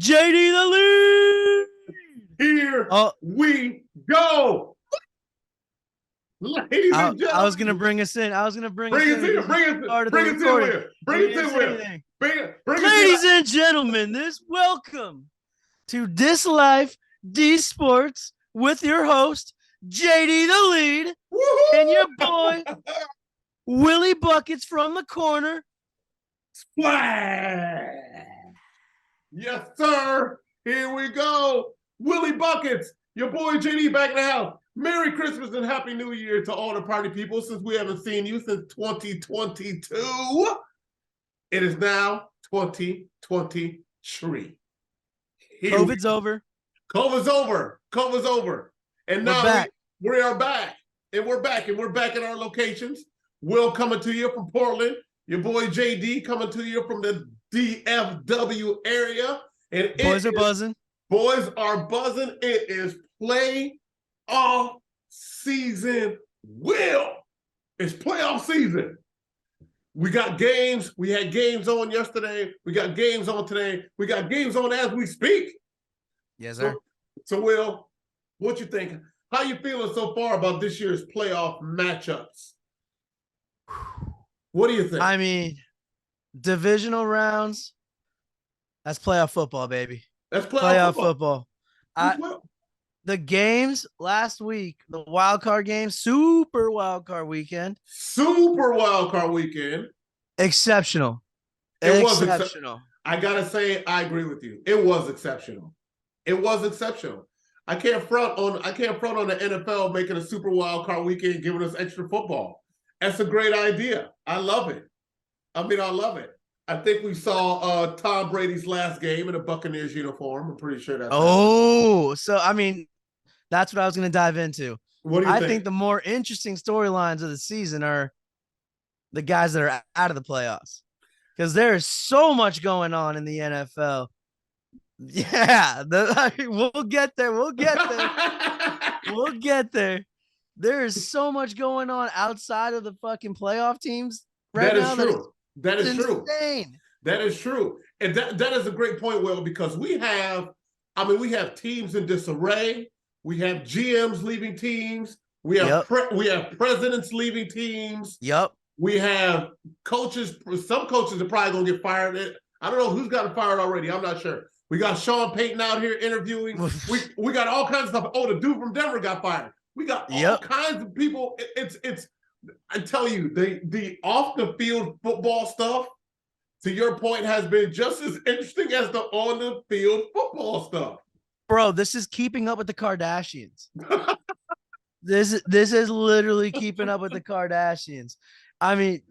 JD the lead. Here Oh, we go. Ladies and gentlemen. I was going to bring us in. I was going to bring us in. Bring it in. Ladies and gentlemen, welcome to This Life, Deez Sports with your host, JD the lead, Woo-hoo! and your boy, Willy Buckets from the corner. Splash! Yes, sir. Here we go. Willy Buckets, your boy JD back in the house. Merry Christmas and Happy New Year to all the party people since we haven't seen you since 2022. It is now 2023. COVID's over. COVID's over. And now we are back. And we're back in our locations. Will coming to you from Portland. Your boy JD coming to you from the DFW area. And boys are buzzing. Boys are buzzing. It is playoff season. It's playoff season. We got games. We had games on yesterday. We got games on today. We got games on as we speak. Yes, sir. So Will, what you think? How you feeling so far about this year's playoff matchups? What do you think? I mean, divisional rounds, that's playoff football, baby. That's playoff football. The games last week, the wild card game, super wild card weekend. Exceptional. It was exceptional. I gotta say, I agree with you. It was exceptional. I can't front on the NFL making a super wild card weekend, giving us extra football. That's a great idea. I love it. I love it. I think we saw Tom Brady's last game in a Buccaneers uniform. I'm pretty sure that's so I mean, that's what I was going to dive into. What do you think? I think the more interesting storylines of the season are the guys that are out of the playoffs, because there is so much going on in the NFL. Yeah, we'll get there. We'll get there. There is so much going on outside of the fucking playoff teams right now. That is insane. That is true. And that is a great point, Will, because we have teams in disarray. We have GMs leaving teams. We have presidents leaving teams. Yep. We have coaches. Some coaches are probably going to get fired. I don't know who's gotten fired already. I'm not sure. We got Sean Payton out here interviewing. we got all kinds of stuff. Oh, the dude from Denver got fired. We got all kinds of people. It's I tell you, the off the field football stuff, to your point, has been just as interesting as the on the field football stuff. Bro, this is keeping up with the Kardashians. This is literally keeping up with the Kardashians. I mean,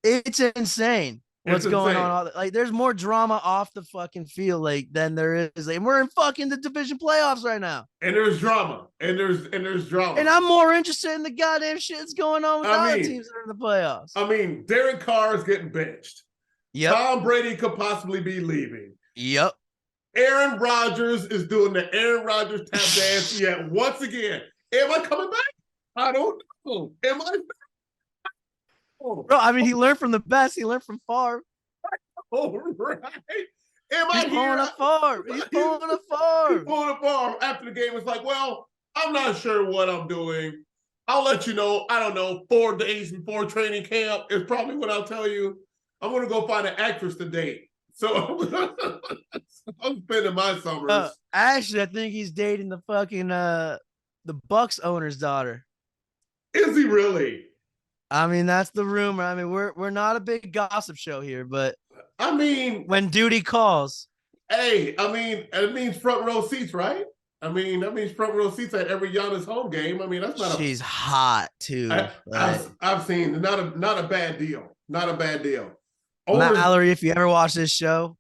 it's insane what's going on. Like, there's more drama off the fucking field than there is. And we're in fucking the division playoffs right now. And there's drama. And there's drama. And I'm more interested in the goddamn shit that's going on with other teams that are in the playoffs. I mean, Derek Carr is getting benched. Yep. Tom Brady could possibly be leaving. Yep. Aaron Rodgers is doing the Aaron Rodgers tap dance yet once again. Am I coming back? I don't know. Am I? Bro, I mean, he learned from the best. He learned from Favre. All right. He's pulling a Favre. He's pulling a Favre. After the game, it's like, well, I'm not sure what I'm doing. I'll let you know. I don't know. 4 days before training camp is probably what I'll tell you. I'm going to go find an actress to date. So I'm spending my summers. Actually, I think he's dating the fucking the Bucks owner's daughter. Is he really? I mean, that's the rumor. I mean, we're not a big gossip show here, but I mean, when duty calls. Hey, I mean, it means front row seats, right? I mean, that means front row seats at every Giannis home game. I mean, that's not. She's hot too. I've seen not a bad deal. Not a bad deal. Mallory, if you ever watch this show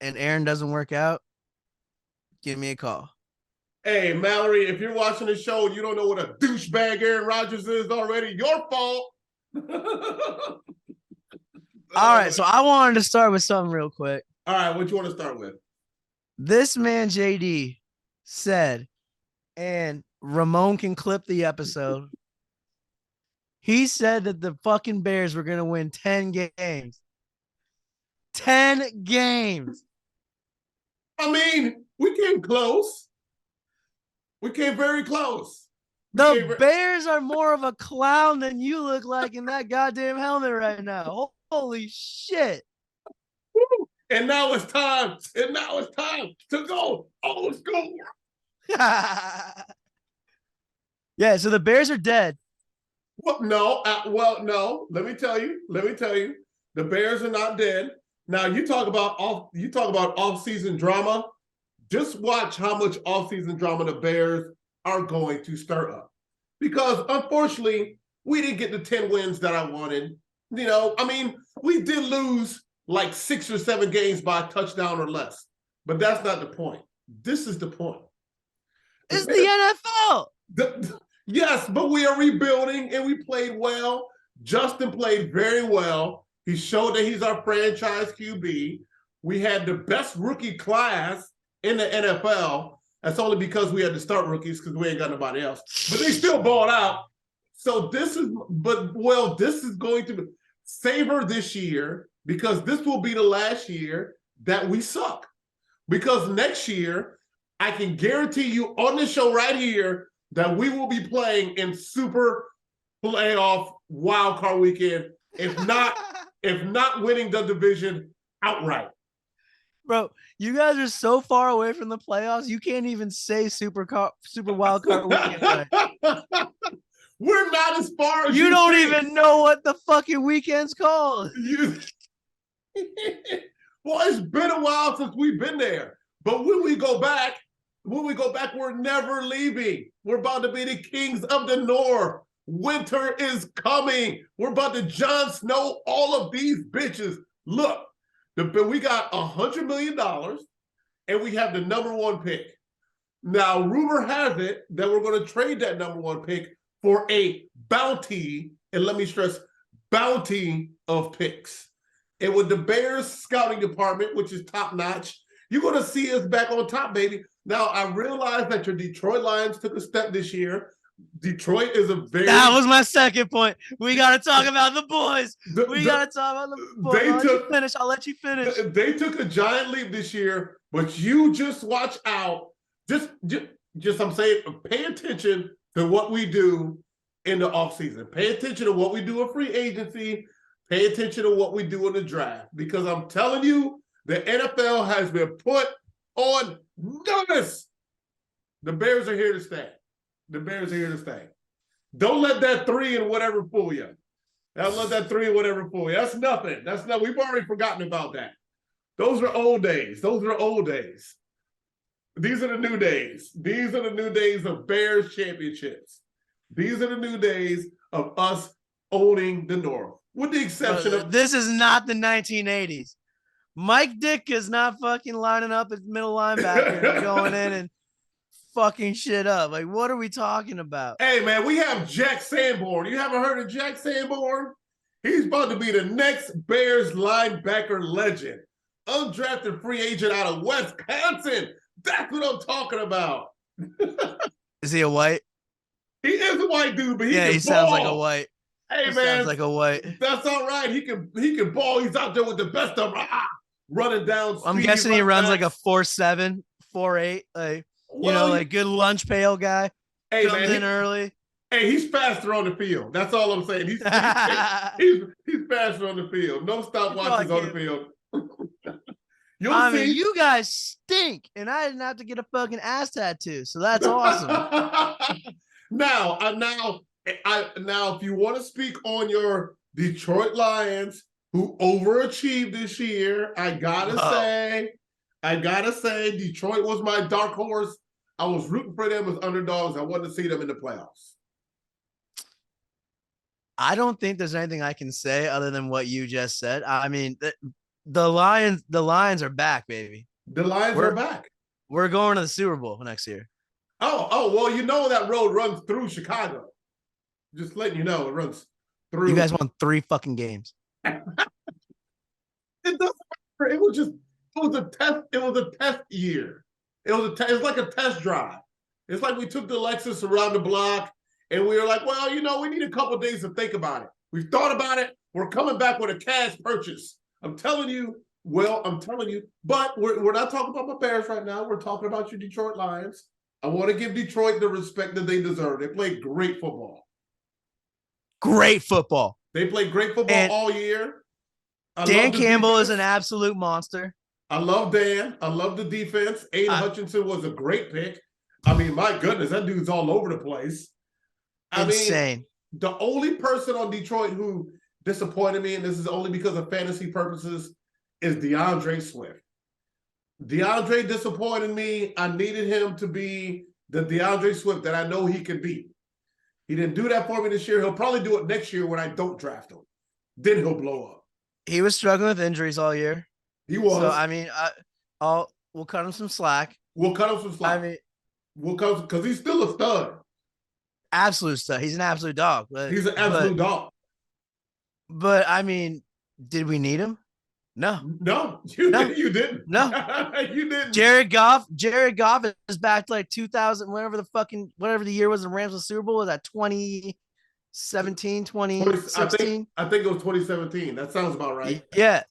and Aaron doesn't work out, give me a call. Hey, Mallory, if you're watching this show and you don't know what a douchebag Aaron Rodgers is already, your fault. All right, so I wanted to start with something real quick. All right, what you want to start with? This man, JD, said, and Ramon can clip the episode, he said that the fucking Bears were going to win 10 games. 10 games. I mean, we came close. We came very close. The Bears are more of a clown than you look like in that goddamn helmet right now. Holy shit. And now it's time. And now it's time to go. Oh, let's go. Yeah, so the Bears are dead. Well, no. No. Let me tell you. The Bears are not dead. Now you talk about off-season drama. Just watch how much off-season drama the Bears are going to stir up. Because unfortunately, we didn't get the 10 wins that I wanted. You know, I mean, we did lose like 6 or 7 games by a touchdown or less. But that's not the point. This is the point. It's the NFL. Yes, but we are rebuilding and we played well. Justin played very well. He showed that he's our franchise QB. We had the best rookie class in the NFL. That's only because we had to start rookies because we ain't got nobody else. But they still balled out. So this is going to savor this year because this will be the last year that we suck. Because next year, I can guarantee you on the show right here that we will be playing in Super Playoff Wild Card Weekend, if not winning the division outright. Bro, you guys are so far away from the playoffs, you can't even say Super Wild Card Weekend. Right? We're not as far as you don't think. Even know what the fucking weekend's called. Well, it's been a while since we've been there. But when we go back, we're never leaving. We're about to be the kings of the North. Winter is coming. We're about to Jon Snow all of these bitches. Look, we got $100 million and we have the #1 pick. Now, rumor has it that we're going to trade that #1 pick for a bounty, and let me stress, bounty of picks. And with the Bears scouting department, which is top notch, you're going to see us back on top, baby. Now, I realize that your Detroit Lions took a step this year. Detroit is a very... That was my second point. We got to talk about the boys. We got to talk about the boys. I'll let you finish. They took a giant leap this year, but you just watch out. Just I'm saying, pay attention to what we do in the offseason. Pay attention to what we do in free agency. Pay attention to what we do in the draft. Because I'm telling you, the NFL has been put on notice. The Bears are here to stay. The Bears are here to stay. Don't let that 3 and whatever fool you. Don't let that 3 and whatever fool you. That's nothing. We've already forgotten about that. Those are old days. These are the new days. These are the new days of Bears championships. These are the new days of us owning the North. With the exception of... This is not the 1980s. Mike Dick is not fucking lining up as middle linebacker and going in and fucking shit up. Like, what are we talking about? Hey, man, we have Jack Sanborn. You haven't heard of Jack Sanborn? He's about to be the next Bears linebacker legend. Undrafted free agent out of Wisconsin. That's what I'm talking about. Is he a white? He is a white dude, but he sounds like a white. Hey, man. Sounds like a white. That's all right. He can ball. He's out there with the best of them. Running down. I'm guessing he runs like a 4.7, 4.8, like, like good lunch pail guy. Hey, comes in early. Hey, he's faster on the field. That's all I'm saying. He's faster on the field. No stopwatches on the field. I mean, you guys stink, and I didn't have to get a fucking ass tattoo, so that's awesome. Now, if you want to speak on your Detroit Lions, who overachieved this year, I gotta say, Detroit was my dark horse. I was rooting for them as underdogs. I wanted to see them in the playoffs. I don't think there's anything I can say other than what you just said. I mean, the Lions are back, baby. The Lions are back. We're going to the Super Bowl next year. Oh, well, you know that road runs through Chicago. Just letting you know, it runs through. You guys won 3 fucking games. It doesn't matter. It was a test. It was a test year. It's like a test drive. It's like we took the Lexus around the block and we were like, well, we need a couple of days to think about it. We've thought about it. We're coming back with a cash purchase. I'm telling you, Well, I'm telling you, but we're not talking about my Bears right now. We're talking about your Detroit Lions. I want to give Detroit the respect that they deserve. They play great football. Great football. They play great football And all year. Dan Campbell is an absolute monster. I love Dan. I love the defense. Aiden Hutchinson was a great pick. I mean, my goodness, that dude's all over the place. Insane. The only person on Detroit who disappointed me, and this is only because of fantasy purposes, is DeAndre Swift. DeAndre disappointed me. I needed him to be the DeAndre Swift that I know he could be. He didn't do that for me this year. He'll probably do it next year when I don't draft him. Then he'll blow up. He was struggling with injuries all year. He was. So, I mean, we'll cut him some slack. I mean, we'll cut because he's still a stud. Absolute stud. He's an absolute dog. He's an absolute dog. But, I mean, did we need him? No. You didn't. No. You didn't. Jared Goff is back to like 2000, whatever the year was the Rams with Super Bowl. Was that 2017, 2016? I think it was 2017. That sounds about right. Yeah.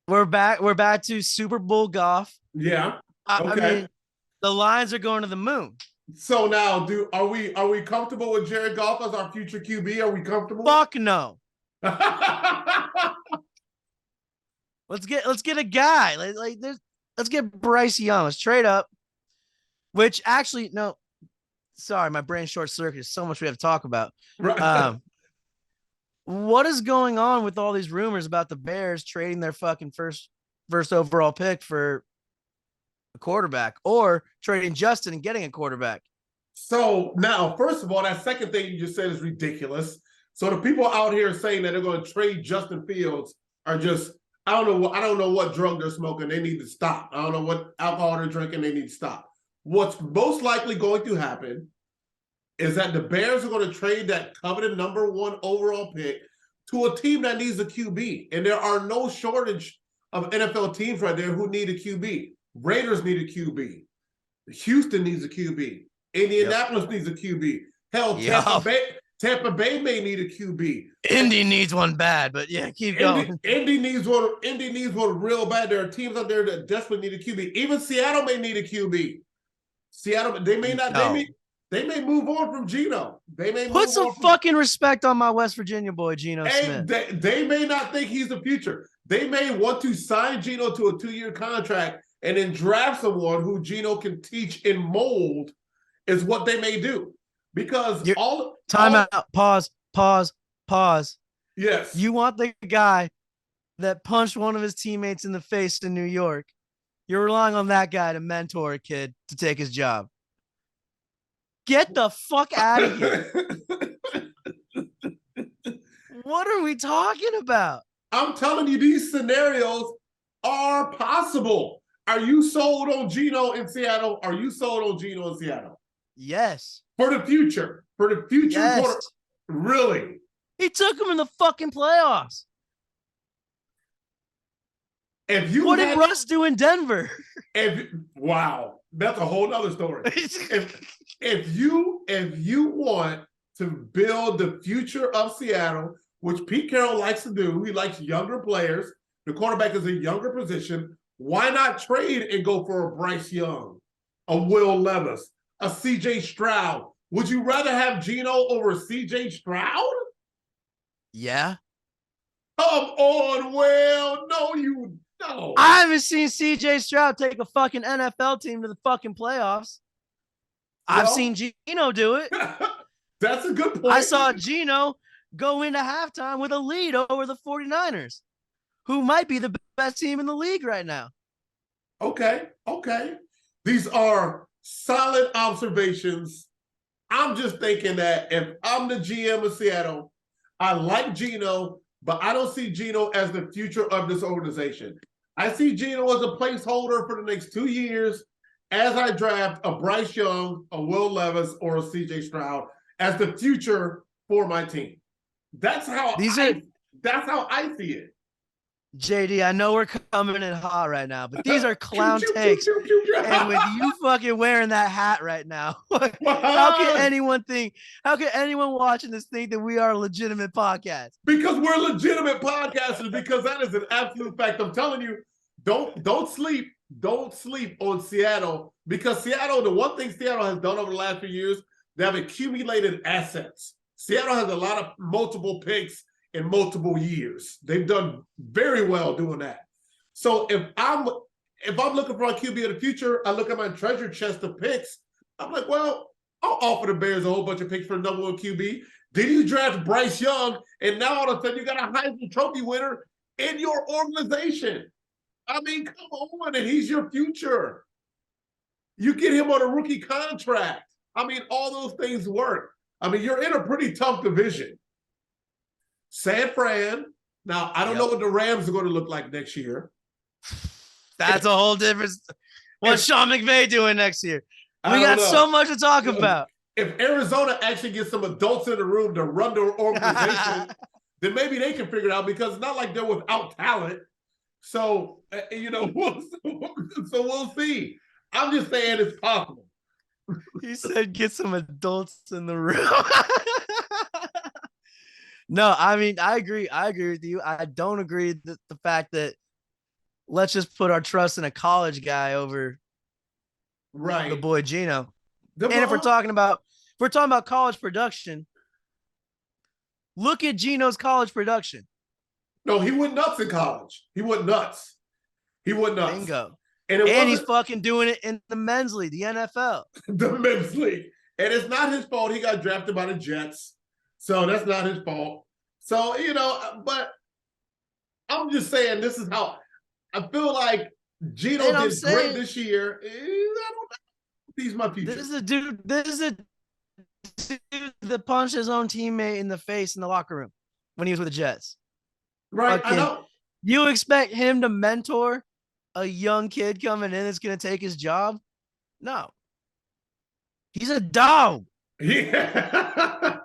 We're back to Super Bowl Goff. Yeah. Okay. I mean, the Lions are going to the moon. So now, are we comfortable with Jared Goff as our future QB? Are we comfortable? Fuck no. Let's get a guy. Let's get Bryce Young. Let's trade up. Which actually, no, sorry, my brain short circuit. So much we have to talk about. Right. What is going on with all these rumors about the Bears trading their fucking first overall pick for a quarterback, or trading Justin and getting a quarterback? So now, first of all, that second thing you just said is ridiculous. So the people out here saying that they're going to trade Justin Fields are just, I don't know what drug they're smoking. They need to stop. I don't know what alcohol they're drinking. They need to stop. What's most likely going to happen is that the Bears are going to trade that coveted number 1 overall pick to a team that needs a QB. And there are no shortage of NFL teams right there who need a QB. Raiders need a QB. Houston needs a QB. Indianapolis needs a QB. Hell, Tampa Bay may need a QB. Indy needs one bad, but yeah, keep going. Indy needs one real bad. There are teams out there that desperately need a QB. Even Seattle may need a QB. Seattle, they may not. No. They may move on from Geno. They may put some fucking respect on my West Virginia boy, Geno Smith. They may not think he's the future. They may want to sign Geno to a 2-year contract and then draft someone who Geno can teach and mold. Is what they may do. Because Pause. Yes. You want the guy that punched one of his teammates in the face in New York. You're relying on that guy to mentor a kid to take his job. Get the fuck out of here. What are we talking about? I'm telling you, these scenarios are possible. Are you sold on Geno in Seattle? Are you sold on Geno in Seattle? Yes. For the future. Yes. Really? He took him in the fucking playoffs. What did Russ do in Denver? Wow. That's a whole nother story. if you want to build the future of Seattle, which Pete Carroll likes to do, he likes younger players. The quarterback is a younger position. Why not trade and go for a Bryce Young, a Will Levis, a CJ Stroud? Would you rather have Geno over CJ Stroud? Yeah. Come on, Will. No. I haven't seen CJ Stroud take a fucking NFL team to the fucking playoffs. I've seen Geno do it. That's a good point. I saw Geno go into halftime with a lead over the 49ers, who might be the best team in the league right now. Okay. These are solid observations. I'm just thinking that if I'm the GM of Seattle, I like Geno, but I don't see Geno as the future of this organization. I see Geno as a placeholder for the next 2 years as I draft a Bryce Young, a Will Levis, or a CJ Stroud as the future for my team. That's how I see it. JD, I know we're coming in hot right now, but these are clown takes. And with you fucking wearing that hat right now, how can anyone watching this think that we are a legitimate podcast? Because we're legitimate podcasters, because that is an absolute fact. I'm telling you, don't sleep on Seattle, because Seattle, the one thing Seattle has done over the last few years, they have accumulated assets. Seattle has a lot of multiple picks in multiple years. They've done very well doing that. So if I'm looking for a QB of the future, I look at my treasure chest of picks. I'm like, well, I'll offer the Bears a whole bunch of picks for the number one QB. Then you draft Bryce Young, and now all of a sudden you got a Heisman Trophy winner in your organization. I mean, come on, and he's your future. You get him on a rookie contract. I mean, all those things work. I mean, you're in a pretty tough division. San Fran. Now, I don't know what the Rams are going to look like next year. That's a whole different. What's Sean McVay doing next year? We got so much to talk about. If Arizona actually gets some adults in the room to run their organization, then maybe they can figure it out, because it's not like they're without talent. So, we'll see. I'm just saying it's possible. He said get some adults in the room. No, I mean, I agree. I agree with you. I don't agree that the fact that let's just put our trust in a college guy over the boy Geno. And if we're talking about college production, look at Geno's college production. No, he went nuts in college. He went nuts. Bingo. And he's fucking doing it in the men's league, the NFL. The men's league. And it's not his fault he got drafted by the Jets. So that's not his fault. So, but I'm just saying, this is how I feel like Geno did great this year. I don't know. He's my future. This is a dude that punched his own teammate in the face in the locker room when he was with the Jets. Right, I know. You expect him to mentor a young kid coming in that's going to take his job? No. He's a dog. Yeah.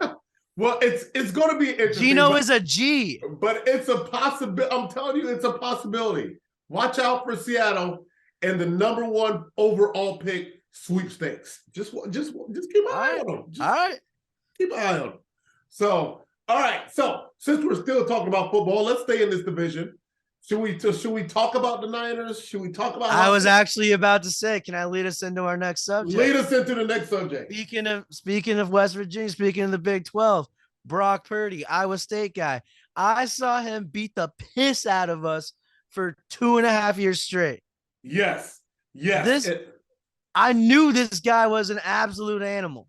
Well, it's going to be interesting. Geno is a G. But it's a possibility. I'm telling you, it's a possibility. Watch out for Seattle and the number one overall pick sweepstakes. Just keep an eye on them. All right. Keep an eye on them. So, all right. So, since we're still talking about football, let's stay in this division. Should we talk about the Niners? Should we talk about? I was actually about to say, can I lead us into our next subject? Lead us into the next subject. Speaking of West Virginia, speaking of the Big 12, Brock Purdy, Iowa State guy. I saw him beat the piss out of us for 2.5 years straight. Yes. I knew this guy was an absolute animal.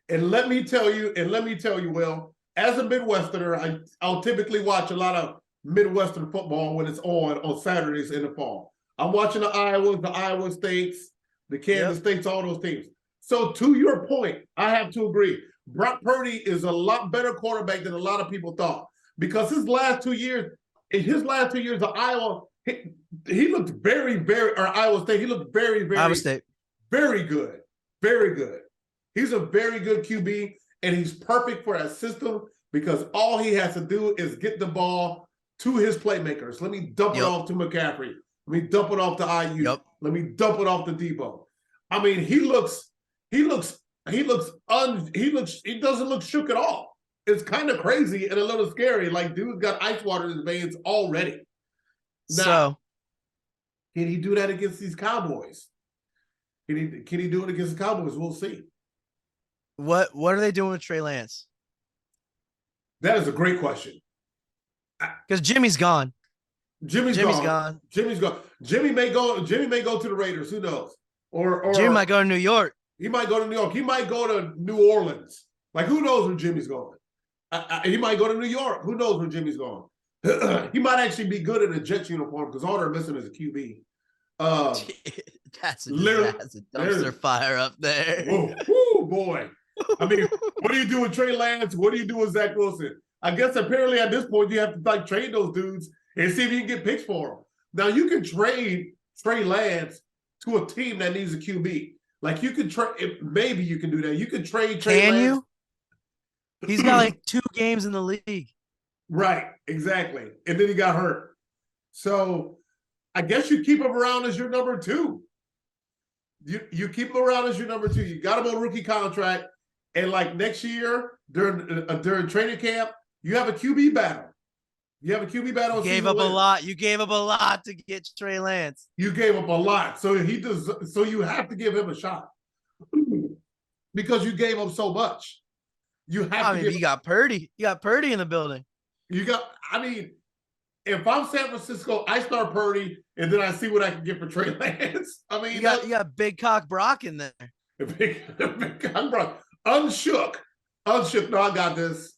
And let me tell you, Will, as a Midwesterner, I'll typically watch a lot of Midwestern football when it's on Saturdays in the fall. I'm watching the Iowa States, the Kansas States, all those teams. So to your point, I have to agree. Brock Purdy is a lot better quarterback than a lot of people thought, because his last 2 years at Iowa, he looked Iowa State, he looked very Iowa State. Very good. Very good. He's a very good QB, and he's perfect for that system, because all he has to do is get the ball to his playmakers. Let me dump it off to McCaffrey. Let me dump it off to IU. Let me dump it off to Debo. I mean, he doesn't look shook at all. It's kind of crazy and a little scary. Like, dude's got ice water in his veins already. Now, can he do that against these Cowboys? Can he do it against the Cowboys? We'll see. What are they doing with Trey Lance? That is a great question. Because Jimmy's gone. Jimmy's gone. Jimmy may go to the Raiders. Who knows? Or Jimmy might go to New York. He might go to New York. He might go to New Orleans. Like, who knows where Jimmy's going? He might go to New York. Who knows where Jimmy's going? He might actually be good in a Jets uniform, because all they're missing is a QB. That's a dumpster fire up there. Whoa, boy. I mean, what do you do with Trey Lance? What do you do with Zach Wilson? I guess apparently at this point you have to trade those dudes and see if you can get picks for them. Now, you can trade Trey Lance to a team that needs a QB. Like, you could trade. Maybe you can do that. You could trade Trey Lance. Can you? He's got like 2 games in the league. Right, exactly. And then he got hurt. So I guess you keep him around as your number 2. You keep him around as your number 2. You got him on rookie contract. And like next year during training camp, you have a QB battle. You have a QB battle. You gave up a lot. You gave up a lot to get Trey Lance. You gave up a lot, so he does. So you have to give him a shot because you gave up so much. You have to. You got Purdy. You got Purdy in the building. You got. I mean, if I'm San Francisco, I start Purdy, and then I see what I can get for Trey Lance. I mean, you got Big Cock Brock in there. Big Cock Brock, unshook. No, I got this.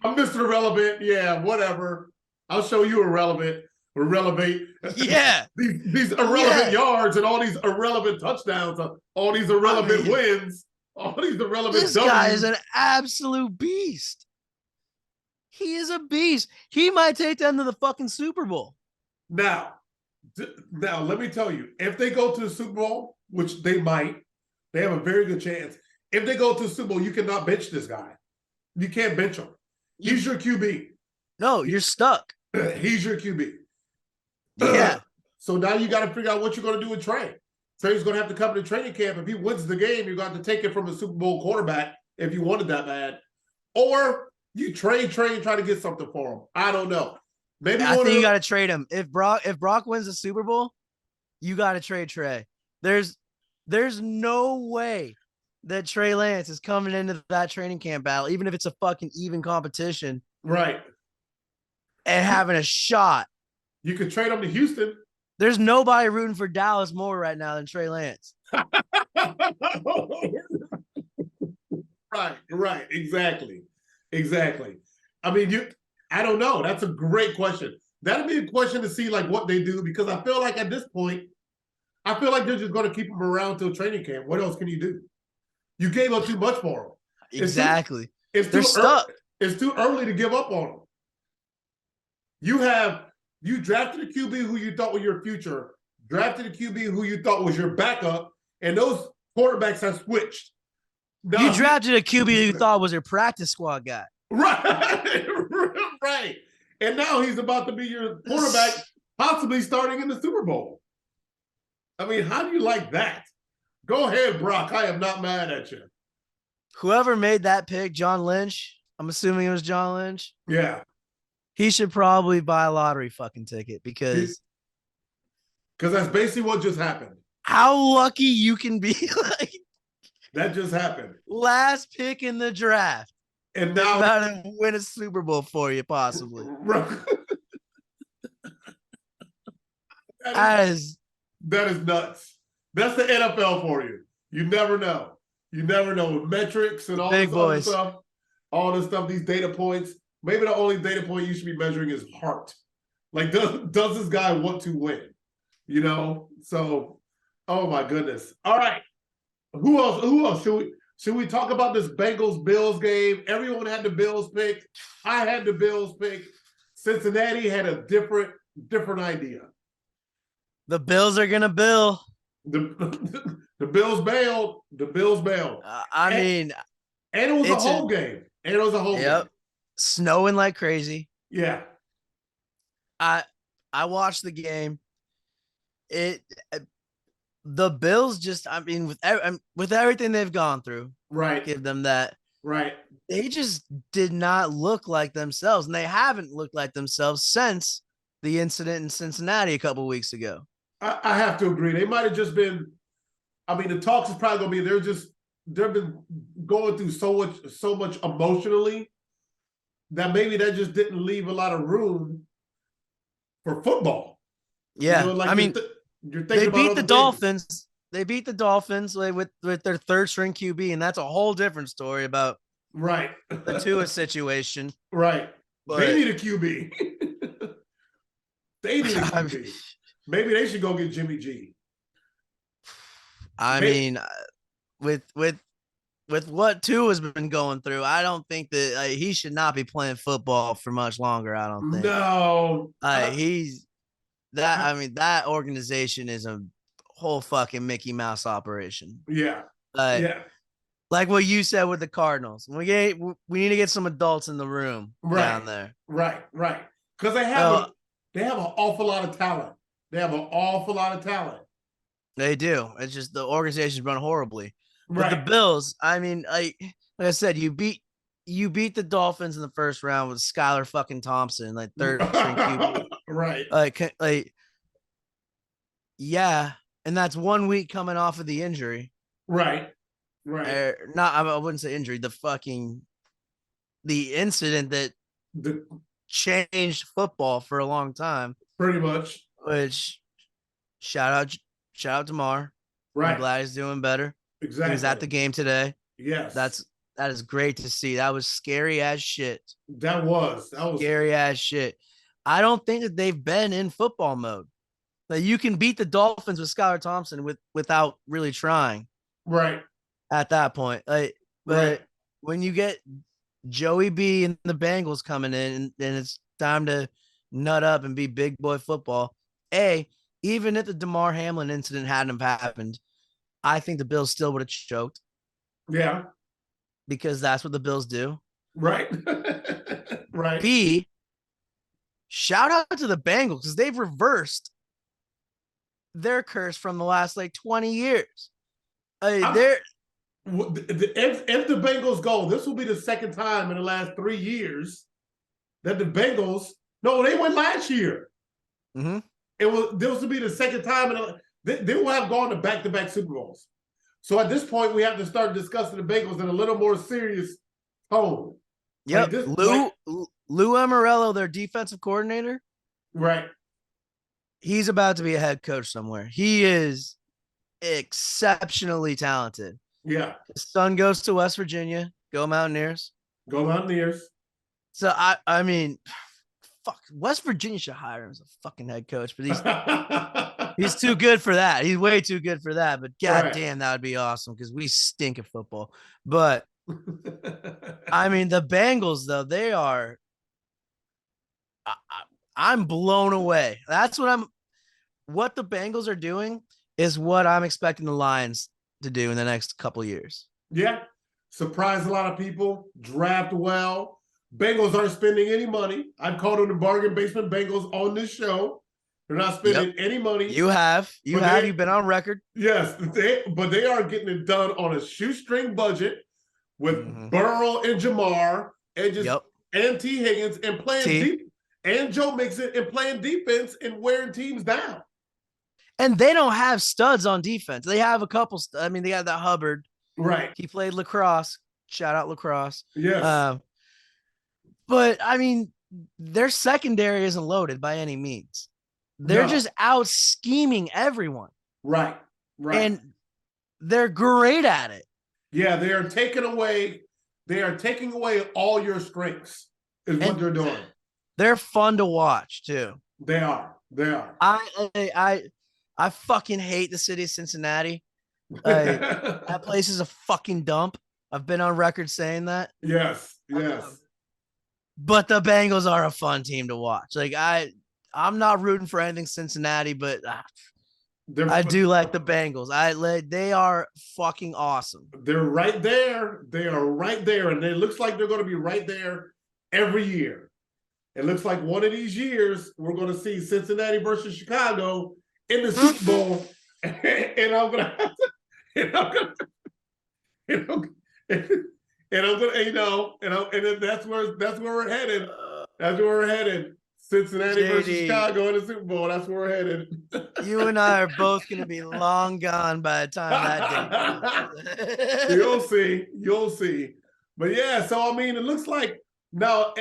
I'm Mr. Irrelevant. Yeah, whatever. I'll show you irrelevant. Yeah. these irrelevant yards and all these irrelevant touchdowns, all these irrelevant wins, all these irrelevant This guy is an absolute beast. He is a beast. He might take them to the fucking Super Bowl. Now, let me tell you, if they go to the Super Bowl, which they might, they have a very good chance. If they go to the Super Bowl, you cannot bench this guy. You can't bench him. He's your QB. No, you're stuck. He's your QB. Yeah. So now you got to figure out what you're going to do with Trey. Trey's going to have to come to training camp. If he wins the game, you're going to take it from a Super Bowl quarterback if you wanted that bad. Or you trade Trey and try to get something for him. I don't know. Maybe I think you got to trade him. If Brock wins the Super Bowl, you got to trade Trey. There's no way that Trey Lance is coming into that training camp battle, even if it's a fucking even competition. Right. And having a shot. You could trade him to Houston. There's nobody rooting for Dallas more right now than Trey Lance. Right. Exactly. I mean, I don't know. That's a great question. That'd be a question to see like what they do, because I feel like at this point, I feel like they're just going to keep him around till training camp. What else can you do? You gave up too much for him. Exactly. They're stuck. It's too early to give up on him. You drafted a QB who you thought was your future, drafted a QB who you thought was your backup, and those quarterbacks have switched. Now, you drafted a QB who you thought was your practice squad guy. Right. And now he's about to be your quarterback, possibly starting in the Super Bowl. I mean, how do you like that? Go ahead, Brock. I am not mad at you. Whoever made that pick, John Lynch, I'm assuming it was John Lynch. Yeah. He should probably buy a lottery fucking ticket because that's basically what just happened. How lucky you can be. Like, that just happened. Last pick in the draft. And now about to win a Super Bowl for you, possibly. That is nuts. That's the NFL for you. You never know. With metrics and all this other stuff. All this stuff, these data points. Maybe the only data point you should be measuring is heart. Like, does this guy want to win? You know? So, oh my goodness. All right. Who else? Should we talk about this Bengals-Bills game? Everyone had the Bills pick. I had the Bills pick. Cincinnati had a different idea. The Bills are gonna bill. The Bills bailed. And it was a home game. Game. Snowing like crazy. Yeah. I watched the game. The Bills just, I mean, with everything they've gone through, right? Give them that. Right. They just did not look like themselves, and they haven't looked like themselves since the incident in Cincinnati a couple weeks ago. I have to agree. They might have just been. I mean, the talks is probably going to be they've been going through so much emotionally that maybe that just didn't leave a lot of room for football. Yeah, you know, like I mean. They beat the Dolphins. They beat the Dolphins with their third string QB, and that's a whole different story about the Tua situation. Right. But they need a QB. They need a QB. Maybe they should go get Jimmy G. I mean, with what Tua has been going through, I don't think that he should not be playing football for much longer. I don't think. No. That organization is a whole fucking Mickey Mouse operation. Yeah. Like what you said with the Cardinals. We need to get some adults in the room down there. Right. Because they have an awful lot of talent. They do. It's just the organization's run horribly. But the Bills, I mean, like I said, you beat you beat the Dolphins in the first round with Skylar fucking Thompson, like third string QB. Right. Like, yeah. And that's 1 week coming off of the injury. Right. Right. Not, I wouldn't say injury, the incident that changed football for a long time. Pretty much. Which shout out to Mar. Right. I'm glad he's doing better. Exactly. He was at the game today. Yes. That is great to see. That was scary as shit. That was scary as shit. I don't think that they've been in football mode. Like, you can beat the Dolphins with Skylar Thompson without really trying. Right. At that point. But when you get Joey B and the Bengals coming in and it's time to nut up and be big boy football, even if the DeMar Hamlin incident hadn't have happened, I think the Bills still would have choked. Yeah. Because that's what the Bills do. Right. Right. B, shout out to the Bengals because they've reversed their curse from the last 20 years. If the Bengals go, this will be the second time in the last 3 years that the Bengals, no, they went last year. Mm-hmm. This will be the second time, they will have gone to back-to-back Super Bowls. So at this point, we have to start discussing the Bengals in a little more serious tone. Yep. Lou Amarello, their defensive coordinator. Right. He's about to be a head coach somewhere. He is exceptionally talented. Yeah. His son goes to West Virginia. Go Mountaineers. Go Mountaineers. So I mean, fuck, West Virginia should hire him as a fucking head coach, but he's too good for that. He's way too good for that. But goddamn, that would be awesome because we stink at football. But I mean, the Bengals though, they are. I'm blown away. That's what the Bengals are doing is what I'm expecting the Lions to do in the next couple years. Yeah. Surprise a lot of people. Draft well. Bengals aren't spending any money. I've called them the bargain basement Bengals on this show. They're not spending any money. You've been on record. Yes, but they are getting it done on a shoestring budget with Burrow and Jamar and and T. Higgins and playing deep, and Joe Mixon and playing defense and wearing teams down. And they don't have studs on defense. They have a couple. I mean, they got that Hubbard. Right. He played lacrosse. Shout out lacrosse. Yes. But I mean, their secondary isn't loaded by any means. They're just out scheming everyone. Right. Right. And they're great at it. Yeah, they are taking away all your strengths is what they're doing. They're fun to watch too. They are. I fucking hate the city of Cincinnati. That place is a fucking dump. I've been on record saying that. Yes. But the Bengals are a fun team to watch. I'm not rooting for anything Cincinnati, but I do like the Bengals. They are fucking awesome. They're right there. They are right there, and it looks like they're going to be right there every year. It looks like one of these years we're going to see Cincinnati versus Chicago in the Super Bowl, and I'm going to have to, and that's where we're headed. That's where we're headed. Cincinnati versus Chicago in the Super Bowl. That's where we're headed. You and I are both going to be long gone by the time that day. You'll see. But yeah, so I mean, it looks like now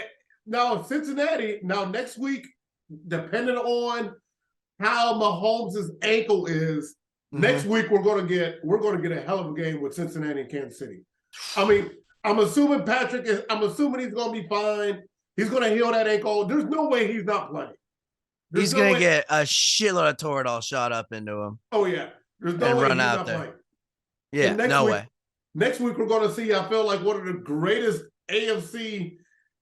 Cincinnati, next week, depending on how Mahomes' ankle is, next week we're gonna get a hell of a game with Cincinnati and Kansas City. I mean, I'm assuming he's gonna be fine. He's gonna heal that ankle. There's no way he's not playing. He's gonna get a shitload of Toradol shot up into him. Oh yeah. There's no way he's not playing. Yeah, no way. Next week we're gonna see, I feel like, one of the greatest AFC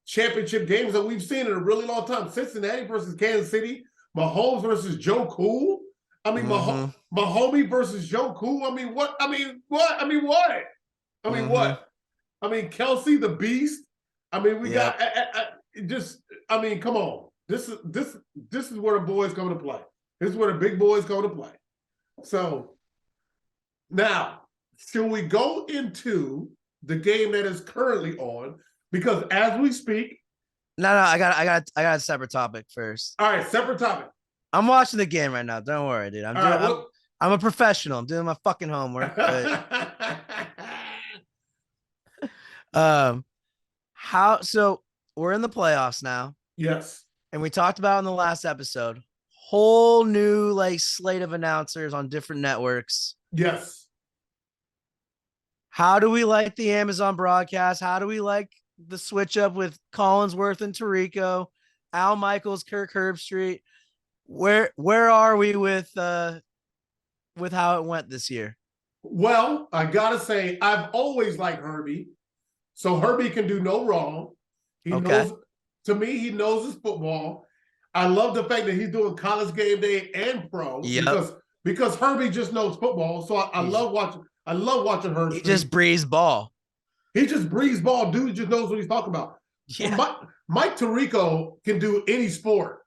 championship games that we've seen in a really long time. Cincinnati versus Kansas City, Mahomes versus Joe Cool. I mean, Mahomes versus Joe Cool. I mean, what? Kelsey the Beast. I mean, we got come on. This is where the boys come to play. This is where the big boys come to play. So now, should we go into the game that is currently on, Because as we speak, No, I got a separate topic first. all right, separate topic. I'm watching the game right now. Don't worry, dude. I'm a professional. I'm doing my fucking homework. But so we're in the playoffs now. Yes. And we talked about in the last episode, whole new like slate of announcers on different networks. Yes. How do we like the Amazon broadcast? How do we like the switch up with Collinsworth and Tirico, Al Michaels, Kirk Herbstreit? Where are we with how it went this year? Well, I gotta say, I've always liked Herbie. So Herbie can do no wrong. He knows, to me, he knows his football. I love the fact that he's doing college game day and pro because Herbie just knows football. So I love watching Herbie. He just breezes ball. He just breezes ball. Dude just knows what he's talking about. Yeah. Mike Tirico can do any sport.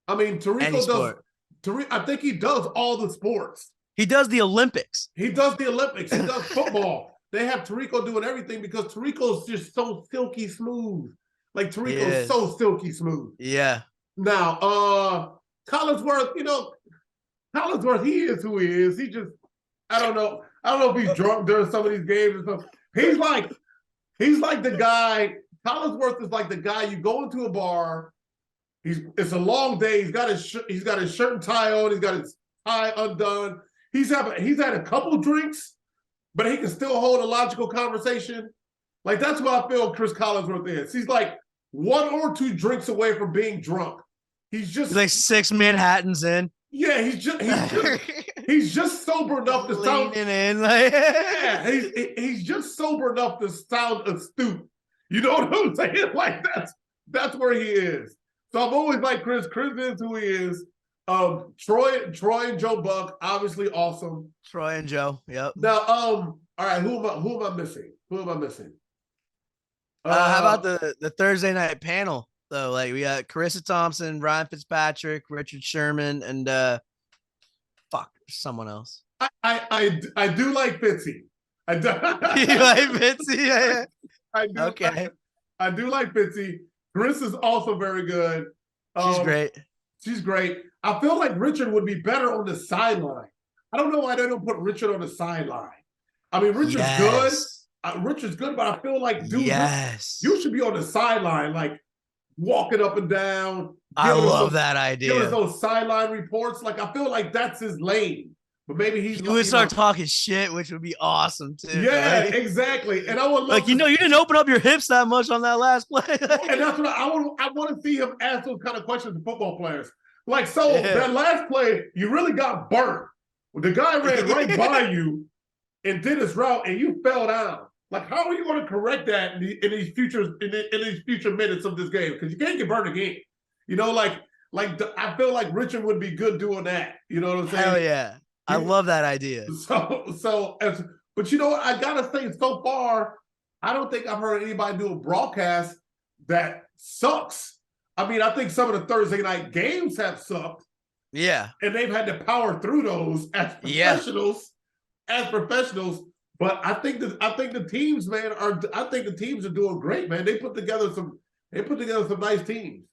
I mean, I think he does all the sports. He does the Olympics. He does the Olympics. He does football. They have Tirico doing everything because Tirico's just so silky smooth. Like Tirico's so silky smooth. Yeah. Now, Collinsworth, Collinsworth, he is who he is. He just, I don't know if he's drunk during some of these games or something. He's like the guy. Collinsworth is like the guy you go into a bar. It's a long day. He's got his shirt and tie on. He's got his tie undone. He's had a couple drinks, but he can still hold a logical conversation. Like that's what I feel Chris Collinsworth is. He's like 1 or 2 drinks away from being drunk. He's like 6 Manhattans in. Yeah, he's just sober enough to sound in. He's just sober enough to sound astute. You know what I'm saying? Like that's where he is. So I've always liked Chris. Chris is who he is. Troy and Joe Buck, obviously awesome. Troy and Joe, yep. Now, all right, who am I missing? How about the Thursday night panel though? Like we got Carissa Thompson, Ryan Fitzpatrick, Richard Sherman, and someone else. I do like Fitzy. I do. You like Fitzy? Yeah. I do. Okay. I do like Fitzy. Carissa's also very good. She's great. She's great. I feel like Richard would be better on the sideline. I don't know why they don't put Richard on the sideline. I mean, Richard's good. Richard's good, but I feel like, dude, you should be on the sideline, like walking up and down. I love that idea. Give us those sideline reports. Like, I feel like that's his lane. But maybe he would start talking shit, which would be awesome too. Yeah, right? Exactly. And I would love you didn't open up your hips that much on that last play. And that's what I want to see him ask those kind of questions to football players. Like, that last play, you really got burnt. The guy ran right by you and did his route, and you fell down. Like, how are you going to correct that in these future minutes of this game? Because you can't get burnt again. I feel like Richard would be good doing that. You know what I'm saying? Hell yeah. I love that idea. But you know what? I gotta say, so far, I don't think I've heard anybody do a broadcast that sucks. I mean, I think some of the Thursday night games have sucked. Yeah. And they've had to power through those as professionals. But I think the teams, man, are doing great, man. They put together some nice teams.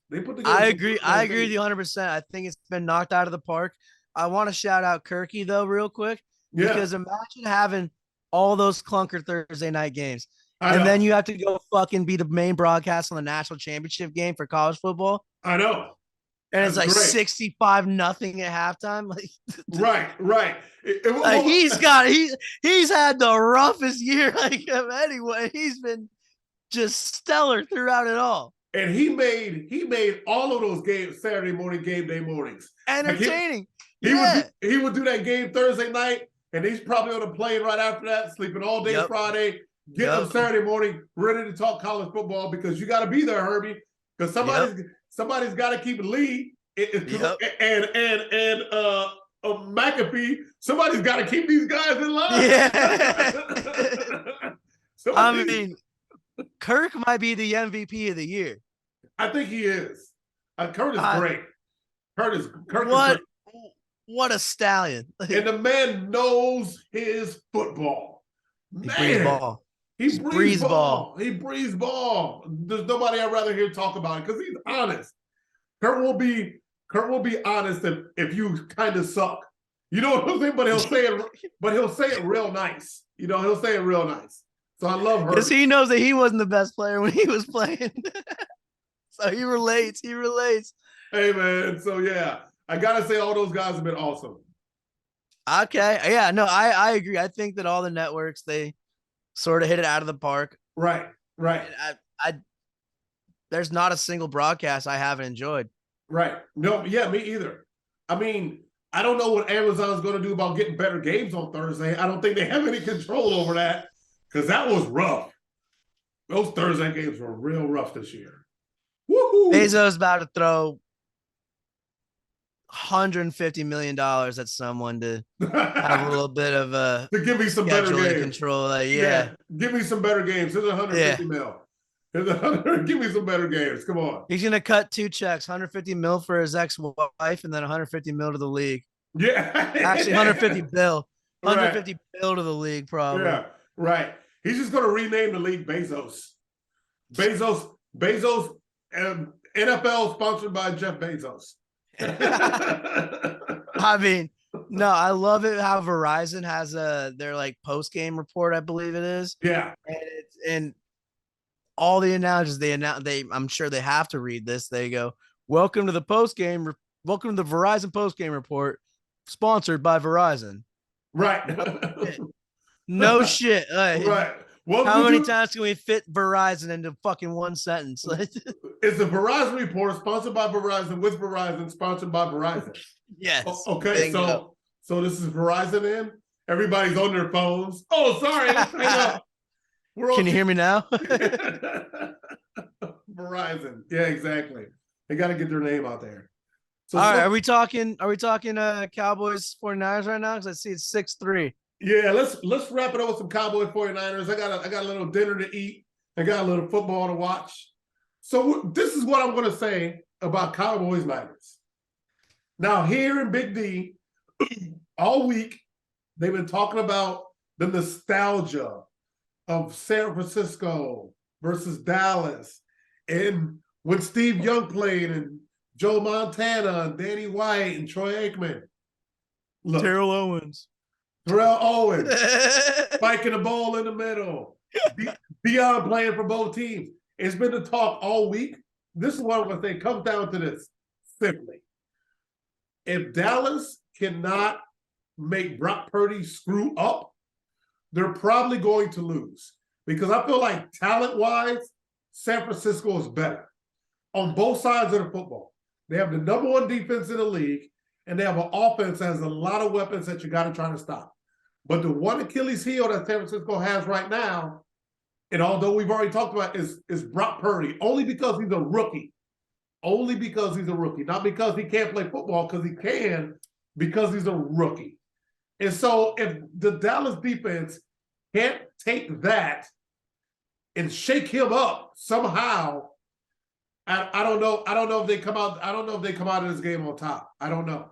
I agree with you 100%. I think it's been knocked out of the park. I want to shout out Kirky though, real quick, because imagine having all those clunker Thursday night games, and then you have to go fucking be the main broadcast on the national championship game for college football. I know, and it's like 65-0 at halftime. Like, right. He's had the roughest year of anyone. He's been just stellar throughout it all. And he made all of those games Saturday morning, game day mornings entertaining. He would do that game Thursday night, and he's probably on a plane right after that, sleeping all day Friday, getting up Saturday morning, ready to talk college football because you got to be there, Herbie, because somebody's got to keep a lead. And McAfee, somebody's got to keep these guys in line. Yeah. I mean, Kirk might be the MVP of the year. I think he is. Kurt is great. Kurt is great. What a stallion. And the man knows his football. He plays ball. He breathes ball. He breathes ball. There's nobody I'd rather hear talk about it because he's honest. Kurt will be honest if you kind of suck. You know what I'm saying? But he'll say it real nice. You know, he'll say it real nice. So I love her. Because he knows that he wasn't the best player when he was playing. So he relates. He relates. Hey, man. So, yeah, I got to say all those guys have been awesome. Okay. Yeah, no, I agree. I think that all the networks, they sort of hit it out of the park. Right. I there's not a single broadcast I haven't enjoyed. Right. No, yeah, me either. I mean, I don't know what Amazon's going to do about getting better games on Thursday. I don't think they have any control over that because that was rough. Those Thursday games were real rough this year. Woohoo! Bezos about to throw $150 million at someone to have a little bit of to give me some better games. Control. Yeah, give me some better games. Here's 150 mil. Give me some better games. Come on. He's gonna cut 2 checks: 150 mil for his ex-wife, and then 150 mil to the league. Yeah, actually 150 bill, 150 bill to the league, probably. Yeah, right. He's just gonna rename the league Bezos. Bezos, NFL sponsored by Jeff Bezos. I mean, no, I love it how Verizon has their like post game report, I believe it is. Yeah, and all the analogies I'm sure they have to read this. They go, welcome to the Verizon post game report, sponsored by Verizon. Right. No shit. Right. How many times can we fit Verizon into fucking one sentence? It's a Verizon report sponsored by Verizon with Verizon, sponsored by Verizon. Yes. Okay. Bingo. So this is Verizon in. Everybody's on their phones. Oh, sorry. Can you hear me now? Verizon. Yeah, exactly. They got to get their name out there. So, all right, are we talking Cowboys 49ers right now? Because I see it's 6-3. Yeah, let's wrap it up with some Cowboys 49ers. I got a little dinner to eat. I got a little football to watch. So this is what I'm going to say about Cowboys Niners. Now, here in Big D, all week, they've been talking about the nostalgia of San Francisco versus Dallas, and when Steve Young played, and Joe Montana, and Danny White, and Troy Aikman. Look, Terrell Owens, spiking the ball in the middle. Deion playing for both teams. It's been the talk all week. This is what I'm going to say. Comes down to this simply. If Dallas cannot make Brock Purdy screw up, they're probably going to lose, because I feel like talent-wise, San Francisco is better on both sides of the football. They have the number 1 defense in the league, and they have an offense that has a lot of weapons that you got to try to stop. But the one Achilles heel that San Francisco has right now, and although we've already talked about, is Brock Purdy, only because he's a rookie. Only because he's a rookie, not because he can't play football, because he can, because he's a rookie. And so if the Dallas defense can't take that and shake him up somehow, I don't know. I don't know if they come out. I don't know if they come out of this game on top. I don't know.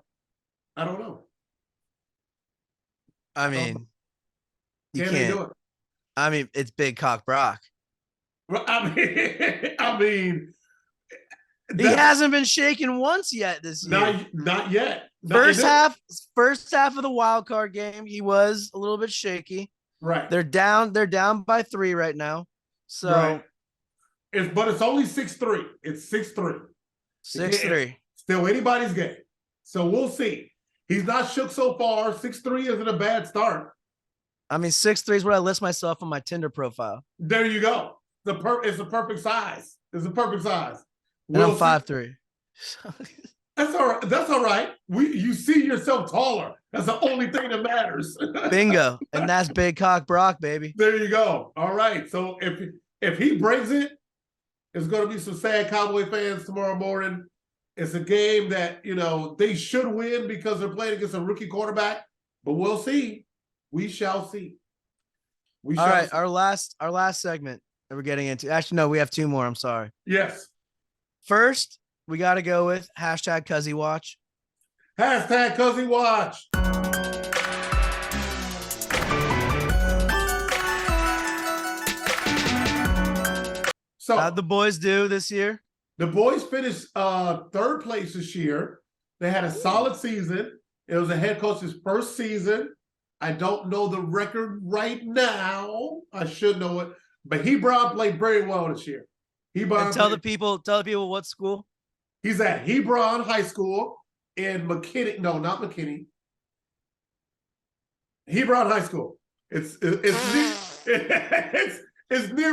I mean, you Can they do it? I mean, it's Big Cock Brock. I mean, he hasn't been shaken once yet this year. Not yet. First half of the wild card game, he was a little bit shaky. Right. They're down by 3 right now. So, right. But it's only 6-3. It's 6-3. 6-3. Still anybody's game. So we'll see. He's not shook so far. 6-3 isn't a bad start. I mean, 6'3" is what I list myself on my Tinder profile. There you go. It's the perfect size. It's the perfect size. And I'm 5'3". That's all right. That's all right. You see yourself taller. That's the only thing that matters. Bingo. And that's Big Cock Brock, baby. There you go. All right. So if he brings it, it's going to be some sad Cowboy fans tomorrow morning. It's a game that, they should win because they're playing against a rookie quarterback, but we'll see. We shall see. All right. Our last segment that we're getting into. Actually, no, we have 2 more. I'm sorry. Yes. First, we got to go with #CuzzyWatch. #CuzzyWatch. So how'd the boys do this year? the boys finished third place this year. They had a solid season. It was a head coach's first season. I don't know the record right now. I should know it, but Hebron played very well this year. And tell the people what school. He's at Hebron High School in McKinney. No, not McKinney. Hebron High School. It's near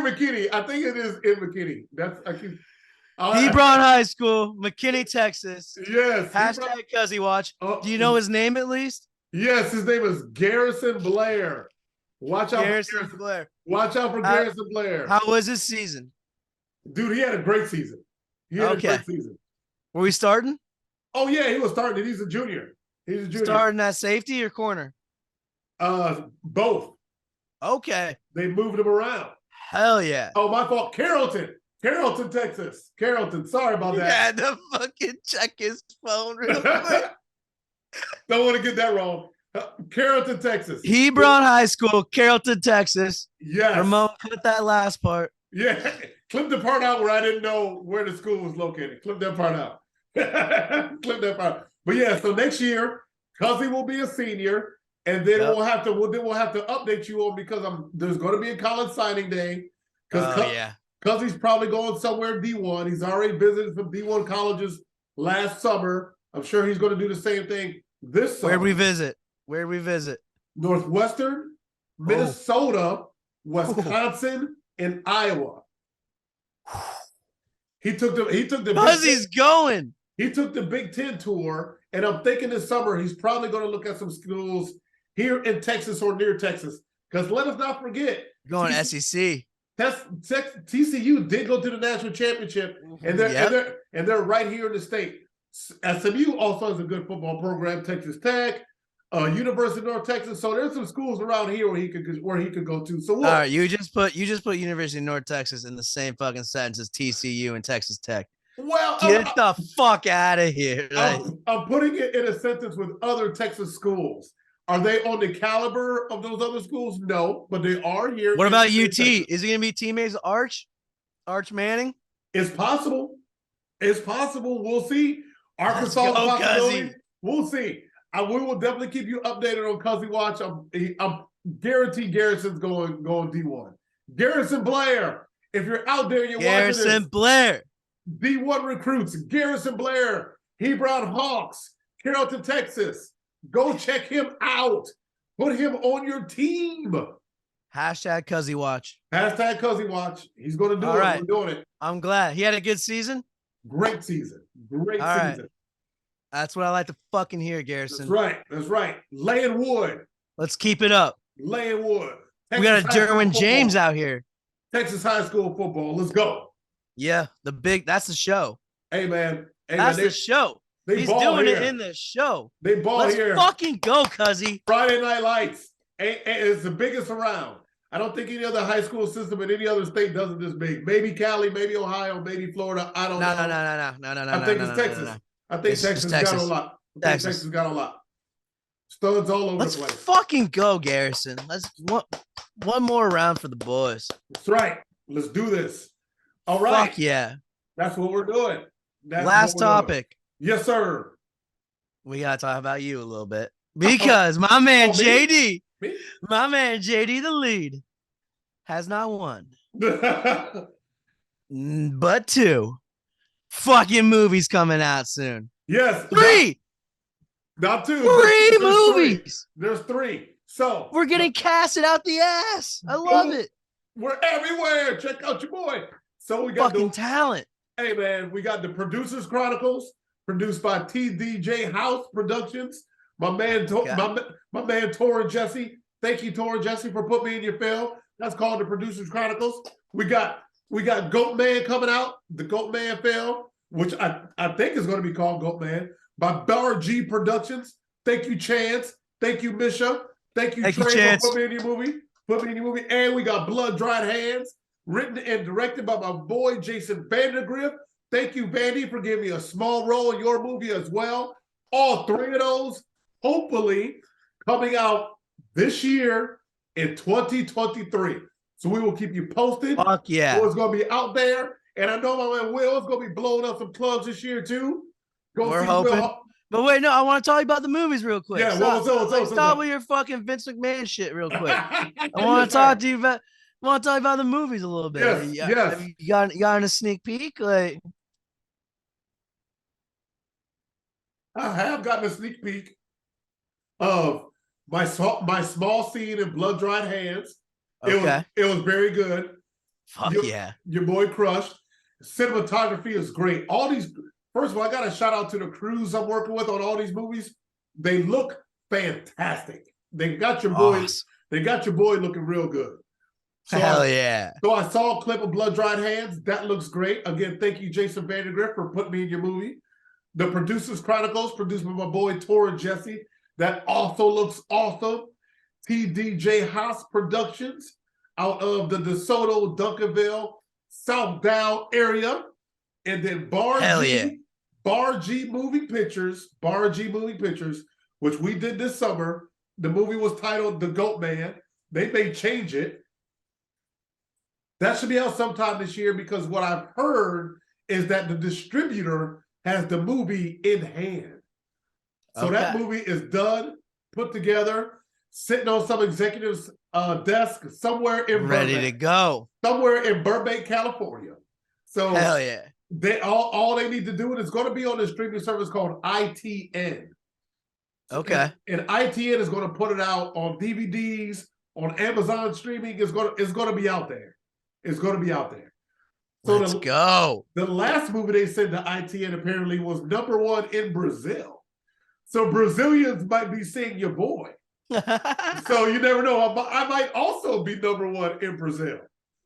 McKinney. I think it is in McKinney. Hebron High School, McKinney, Texas. Yes. Hashtag Cuzzy Watch. Do you know his name at least? Yes, his name is Garrison Blair. Watch out Garrison Blair. Watch out for Garrison Blair. How was his season? Dude, he had a great season. A great season. Were we starting? Oh, yeah, he was starting. He's a junior. Starting at safety or corner? Both. Okay. They moved him around. Hell yeah. Oh, my fault. Carrollton, Texas. Carrollton. Sorry about that. He had to fucking check his phone real quick. Don't want to get that wrong. Carrollton, Texas. Hebron High School, Carrollton, Texas. Yes. Ramon, cut that last part. Yeah. Clip the part out where I didn't know where the school was located. Clip that part out. Clip that part out. But yeah, so next year, Cuzzy will be a senior, and then we'll have to update you on because there's going to be a college signing day. Cuzzy's probably going somewhere D1. He's already visited some D1 colleges last summer. I'm sure he's going to do the same thing this summer. Where we visit? Northwestern, Minnesota, Wisconsin, and Iowa. He took the Cuzzy's going. He took the Big Ten tour, and I'm thinking this summer he's probably going to look at some schools here in Texas or near Texas. Because let us not forget, going SEC. TCU did go to the national championship, and they're right here in the state. SMU also has a good football program. Texas Tech, University of North Texas. So there's some schools around here where he could go to. So all right, you just put University of North Texas in the same fucking sentence as TCU and Texas Tech. Well, get the fuck out of here. I'm putting it in a sentence with other Texas schools. Are they on the caliber of those other schools? No, but they are here. What about UT? Texas. Is he going to be teammates with Arch Manning? It's possible. It's possible. We'll see. Arkansas possibility. We'll see. We will definitely keep you updated on Cuzzy Watch. I'm guaranteed Garrison's going D1. Garrison Blair, if you're out there and you're watching this. Garrison Blair. D1 recruits, Garrison Blair, Hebron Hawks, Carrollton, Texas. Go check him out. Put him on your team. Hashtag Cuzzy Watch. Hashtag Cuzzy Watch. He's going to do all it. Right. We're doing it. I'm glad. He had a good season? Great season. Great all season. Right. That's what I like to fucking hear, Garrison. That's right. Laying wood. Let's keep it up. Laying wood. We got a Derwin James out here. Texas high school football. Let's go. Yeah, that's the show. Hey, man. That's the show. He's doing it in the show. They ball here. Let's fucking go, Cuzzy. Friday Night Lights. It's the biggest around. I don't think any other high school system in any other state does it this big. Maybe Cali, maybe Ohio, maybe Florida. I don't know. No. I think it's Texas. I think Texas got a lot. Texas got a lot. Studs all over the place. Let's fucking go, Garrison. Let's one more round for the boys. That's right. Let's do this. All right. Fuck yeah. That's what we're doing. Last topic. Yes, sir. We gotta talk about you a little bit because my man JD, the lead, has not one, but two fucking movies coming out soon. Yes, three. Not two. Three movies. There's three. So we're getting casted out the ass. I love it. We're everywhere. Check out your boy. So we got fucking talent. Hey man, we got the Producers Chronicles, produced by TDJ House Productions. My man, my man Tor and Jesse. Thank you, Tor and Jesse, for putting me in your film. That's called the Producers Chronicles. We got Goat Man coming out, the Goat Man film, which I think is going to be called Goat Man, by Bar G Productions. Thank you, Chance. Thank you, Misha. Thank you, Trey, for putting me in your movie. And we got Blood Dried Hands, written and directed by my boy Jason Vandergriff. Thank you, Vandy, for giving me a small role in your movie as well. All three of those, hopefully, coming out this year in 2023. So we will keep you posted. Fuck yeah. What's going to be out there. And I know my man Will is going to be blowing up some clubs this year too. We're hoping. But wait, no, I want to talk about the movies real quick. Yeah, stop with your fucking Vince McMahon shit real quick. I want to talk to you about. I want to talk about the movies a little bit. Yes. Have you got a sneak peek? Like, I have gotten a sneak peek of my small scene in Blood Dried Hands. Okay. It was very good. Fuck yeah. Your boy crushed. Cinematography is great. All these, first of all, I got to shout out to the crews I'm working with on all these movies. They look fantastic. They got your boy. Awesome. They got your boy looking real good. So Hell yeah. So I saw a clip of Blood Dried Hands. That looks great. Again, thank you, Jason Vandergrift, for putting me in your movie. The Producers Chronicles, produced by my boy Tora Jesse. That also looks awesome. TDJ Haas Productions out of the DeSoto, Duncanville, South Down area. And then Bar G Moving Pictures, which we did this summer. The movie was titled The Goat Man. They may change it. That should be out sometime this year because what I've heard is that the distributor has the movie in hand. So that movie is done, put together, sitting on some executive's desk somewhere in ready to go. Somewhere in Burbank, California. So hell yeah. They all they need to do, and it's going to be on this streaming service called ITN. Okay. And ITN is going to put it out on DVDs, on Amazon streaming. It's going to be out there. It's going to be out there. So let's go. The last movie they sent to ITN apparently was #1 in Brazil. So Brazilians might be seeing your boy. So you never know. I might also be #1 in Brazil.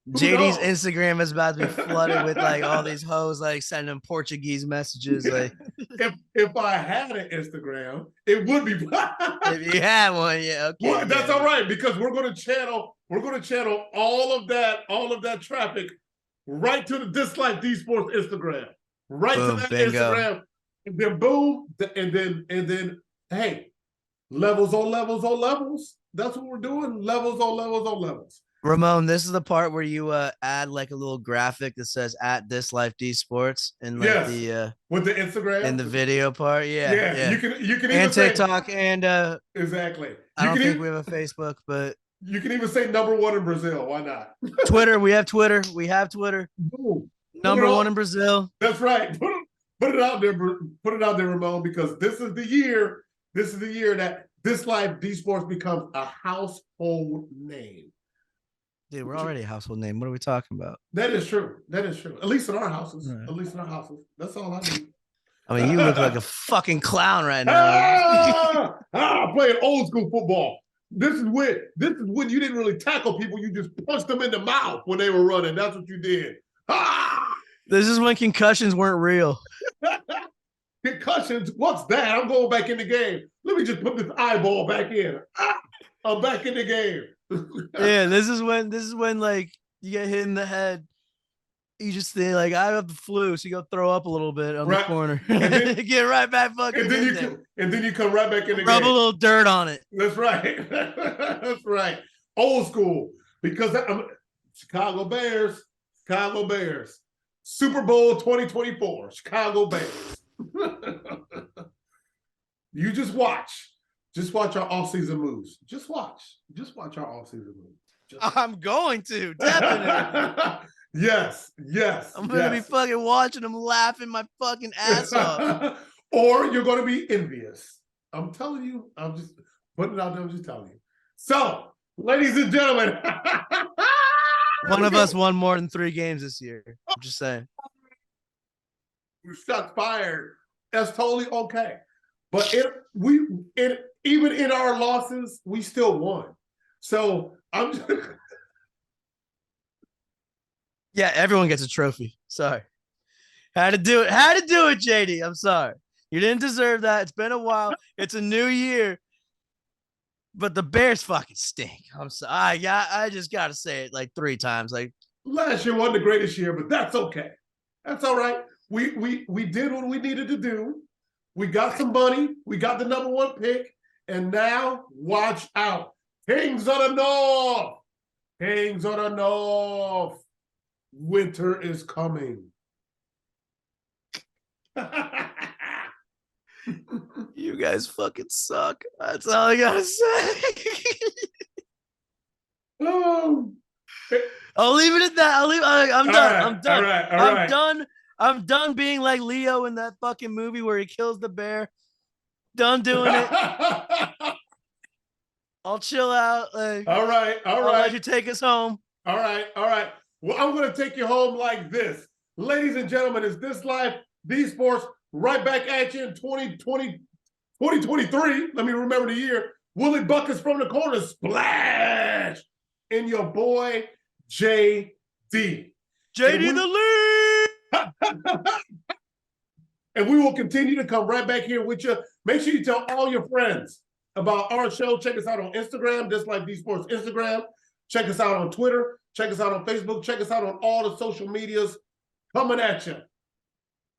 JD's Instagram is about to be flooded with like all these hoes like sending Portuguese messages. Like, if I had an Instagram, it would be. If you had one, yeah, okay. Well, that's all right because we're going to channel all of that traffic right to the Dislike D Sports Instagram, right to that Instagram, and then boom, and then hey, levels on levels on levels. That's what we're doing. Levels on levels on levels. Ramon, this is the part where you add like a little graphic that says @Dislife D Sports and like the with the Instagram and the video part. Yeah. You can even and TikTok and exactly. I don't think we have a Facebook, but you can even say #1 in Brazil. Why not? Twitter. We have Twitter. Boom. #1 in Brazil. That's right. Put it out there. Put it out there, Ramon, because this is the year. This is the year that Dislife D Sports becomes a household name. Dude, we're already a household name. What are we talking about? That is true. At least in our houses. Right. At least in our houses. That's all I need. I mean, you look like a fucking clown right now. Playing old school football. This is when you didn't really tackle people. You just punched them in the mouth when they were running. That's what you did. This is when concussions weren't real. Concussions? What's that? I'm going back in the game. Let me just put this eyeball back in. I'm back in the game. Yeah, this is when like you get hit in the head. You just think like I have the flu, so you go throw up a little bit on the corner, and then, get right back fucking. And then you come right back in the rub game. a little dirt on it. That's right. That's right. Old school because Chicago Bears. Super Bowl 2024. Chicago Bears. You just watch. Just watch our off-season moves. Just watch our off-season moves. I'm going to, definitely. Yes. I'm going to be fucking watching them laughing my fucking ass off. Or you're going to be envious. I'm telling you. I'm just putting it out there. I'm just telling you. So, ladies and gentlemen. One of us won more than 3 games this year. I'm just saying. Shots fired. That's totally okay. But even in our losses, we still won. So I'm just... Yeah, everyone gets a trophy. Sorry. Had to do it, JD. I'm sorry. You didn't deserve that. It's been a while. It's a new year. But the Bears fucking stink. I'm sorry. I just gotta say it like 3 times. Like last year wasn't the greatest year, but that's okay. That's all right. We did what we needed to do. We got some money. We got the #1 pick. And now, watch out. Kings of the North. Kings on the north. Winter is coming. You guys fucking suck. That's all I gotta say. Oh. I'll leave it at that. I'm done. Right, I'm done. all right, I'm done. I'm done being like Leo in that fucking movie where he kills the bear. Done doing it. I'll chill out. All right. I'll let you take us home. All right. Well, I'm going to take you home like this. Ladies and gentlemen, it's This Life, These Sports, right back at you in 2023. Let me remember the year. Willie Buckets from the corner, splash! And your boy, JD. JD the lead! And we will continue to come right back here with you. Make sure you tell all your friends about our show. Check us out on Instagram, This Life, These Sports Instagram. Check us out on Twitter. Check us out on Facebook. Check us out on all the social medias. Coming at you.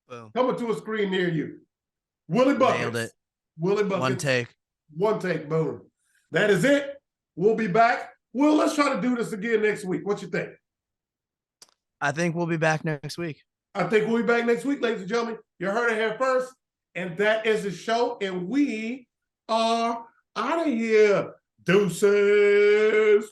Boom. Coming to a screen near you. Willie Buckets. Nailed it. Willie Buckets. One take. One take. Boom. That is it. We'll be back. Well, let's try to do this again next week. What you think? I think we'll be back next week. I think we'll be back next week, ladies and gentlemen. You heard it here first. And that is the show. And we are out of here. Deuces.